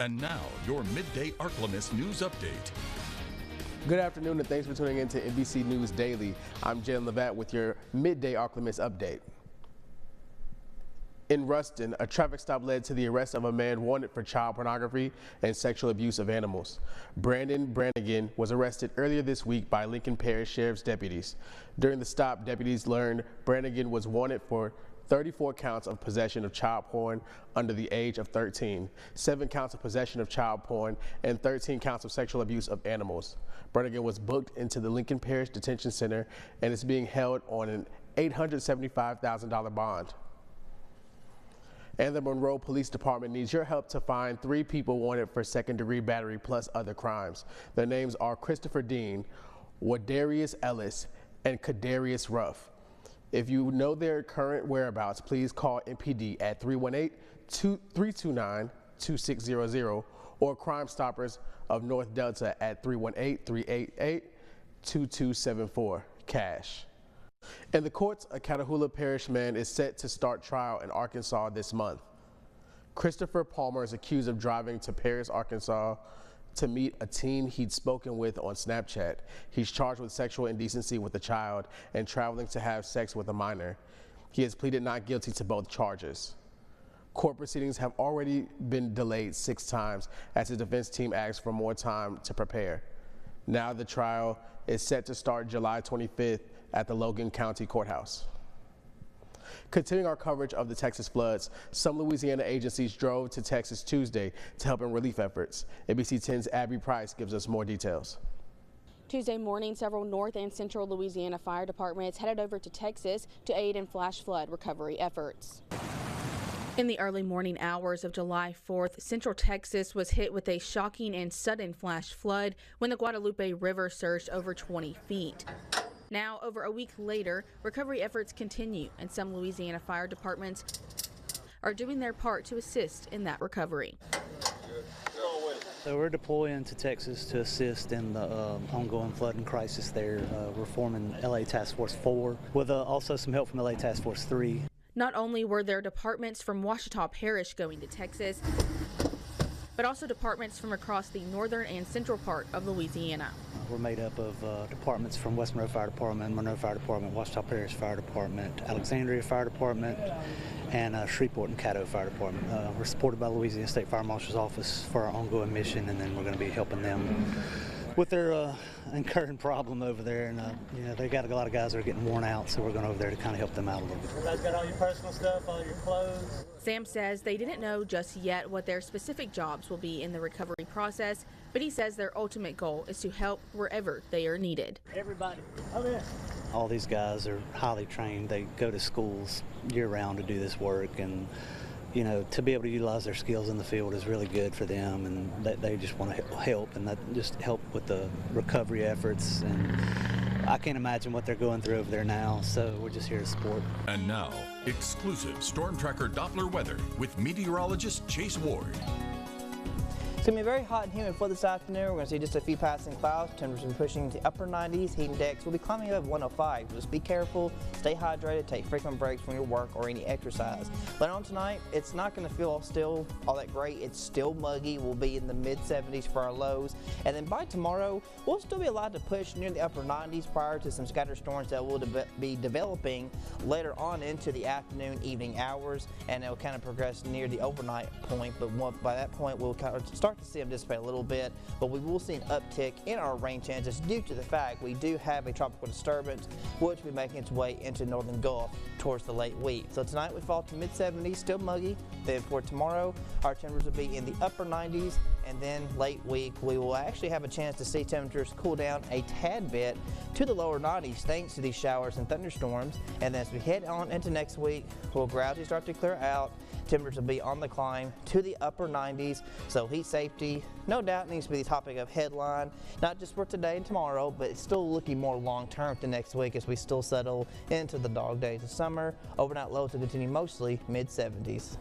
And now, your Midday Ark-La-Miss news update. Good afternoon and thanks for tuning in to NBC News Daily. I'm Jen Levat with your Midday Ark-La-Miss update. In Ruston, a traffic stop led to the arrest of a man wanted for child pornography and sexual abuse of animals. Brandon Brannigan was arrested earlier this week by Lincoln Parish Sheriff's deputies. During the stop, deputies learned Brannigan was wanted for 34 counts of possession of child porn under the age of 13, 7 counts of possession of child porn, and 13 counts of sexual abuse of animals. Brannigan was booked into the Lincoln Parish Detention Center and is being held on an $875,000 bond. And the Monroe Police Department needs your help to find 3 people wanted for second-degree battery plus other crimes. Their names are Christopher Dean, Wadarius Ellis, and Kadarius Ruff. If you know their current whereabouts, please call MPD at 318-329-2600 or Crime Stoppers of North Delta at 318-388-2274, cash. In the courts, a Catahoula Parish man is set to start trial in Arkansas this month. Christopher Palmer is accused of driving to Paris, Arkansas to meet a teen he'd spoken with on Snapchat. He's charged with sexual indecency with a child and traveling to have sex with a minor. He has pleaded not guilty to both charges. Court proceedings have already been delayed 6 times as his defense team asked for more time to prepare. Now the trial is set to start July 25th at the Logan County Courthouse. Continuing our coverage of the Texas floods, some Louisiana agencies drove to Texas Tuesday to help in relief efforts. NBC 10's Abby Price gives us more details. Tuesday morning, several North and Central Louisiana fire departments headed over to Texas to aid in flash flood recovery efforts. In the early morning hours of July 4th, Central Texas was hit with a shocking and sudden flash flood when the Guadalupe River surged over 20 feet. Now, over a week later, recovery efforts continue, and some Louisiana fire departments are doing their part to assist in that recovery. So we're deploying to Texas to assist in the ongoing flooding crisis there. We're forming LA Task Force 4 with also some help from LA Task Force 3. Not only were there departments from Ouachita Parish going to Texas, but also departments from across the northern and central part of Louisiana. We're made up of departments from West Monroe Fire Department, Monroe Fire Department, Ouachita Parish Fire Department, Alexandria Fire Department, and Shreveport and Caddo Fire Department. We're supported by Louisiana State Fire Marshal's Office for our ongoing mission, and then we're going to be helping them with their incurring problem over there. And you know, they got a lot of guys that are getting worn out, so we're going over there to kind of help them out a little bit. You guys got all your personal stuff, all your clothes? Sam says they didn't know just yet what their specific jobs will be in the recovery process, but he says their ultimate goal is to help wherever they are needed. Everybody, come in. All these guys are highly trained. They go to schools year-round to do this work, and you know, to be able to utilize their skills in the field is really good for them, and they just want to help, and that just help with the recovery efforts. And I can't imagine what they're going through over there now, so we're just here to support. And now, exclusive Storm Tracker Doppler weather with meteorologist Chase Ward. It's going to be very hot and humid for this afternoon. We're going to see just a few passing clouds. Temperatures will be pushing to upper 90s. Heat index will be climbing above 105. Just be careful, stay hydrated, take frequent breaks from your work or any exercise. Later on tonight, it's not going to feel still all that great. It's still muggy. We'll be in the mid-70s for our lows. And then by tomorrow, we'll still be allowed to push near the upper 90s prior to some scattered storms that will be developing later on into the afternoon, evening hours. And they'll kind of progress near the overnight point. But by that point, we'll kind of start to see them dissipate a little bit, but we will see an uptick in our rain chances due to the fact we do have a tropical disturbance which will be making its way into northern Gulf towards the late week. So tonight we fall to mid-70s, still muggy. Then for tomorrow, our temperatures will be in the upper 90s, and then late week we will actually have a chance to see temperatures cool down a tad bit to the lower 90s thanks to these showers and thunderstorms. And then as we head on into next week, we'll gradually start to clear out. Temperatures will be on the climb to the upper 90s, so heat safety no doubt needs to be the topic of headline, not just for today and tomorrow, but it's still looking more long-term to next week as we still settle into the dog days of summer. Overnight lows will continue mostly mid-70s.